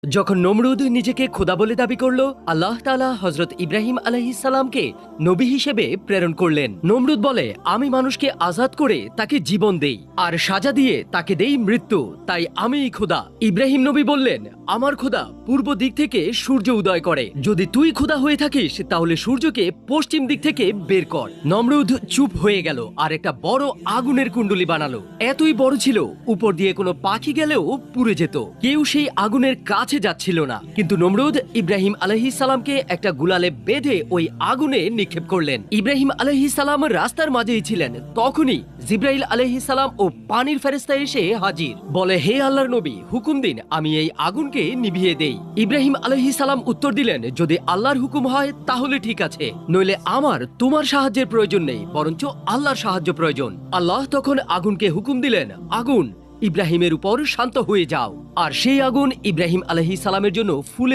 যখন নমরুদ নিজেকে খোদা বলে দাবি করল, আল্লাহ তাআলা হযরত ইব্রাহিম আলাইহিস সালামকে নবী হিসেবে প্রেরণ করলেন। নমরুদ বলে, আমি মানুষকে আজাদ করে তাকে জীবন দেই আর সাজা দিয়ে তাকে দেই মৃত্যু, তাই আমিই খোদা। ইব্রাহিম নবী বললেন, আমার খোদা পূর্ব দিক থেকে সূর্য উদয় করে, যদি তুই খোদা হয়ে থাকিস তাহলে সূর্যকে পশ্চিম দিক থেকে বের কর। নমরুদ চুপ হয়ে গেল আর একটা বড় আগুনের কুণ্ডলী বানালো। এতই বড় ছিল উপর দিয়ে কোনো পাখি গেলেও পুড়ে যেত, কেউ সেই আগুনের কাছে যাচ্ছিল না। কিন্তু নমরুদ ইব্রাহিম আলাইহিস সালামকে একটা গুলালে বেঁধে ওই আগুনে নিক্ষেপ করলেন। ইব্রাহিম আলাইহিস সালাম রাস্তার মাঝেই ছিলেন, তখনই জিবরাইল আলাইহিস সালাম ও পানির ফেরেশতা এসে হাজির। বলে, হে আল্লাহর নবী, হুকুম দিন আমি এই আগুনকে নিভিয়ে দেই। ইব্রাহিম আলাইহিস সালাম উত্তর দিলেন, যদি আল্লাহর হুকুম হয় তাহলে ঠিক আছে, নইলে আমার তোমার সাহায্যের প্রয়োজন নেই, বরঞ্চ আল্লাহর সাহায্য প্রয়োজন। আল্লাহ তখন আগুনকে হুকুম দিলেন, আগুন ইব্রাহিমের উপর শান্ত হয়ে যাও। আর সেই আগুন ইব্রাহিম আলাইহিস সালামের জন্য ফুলের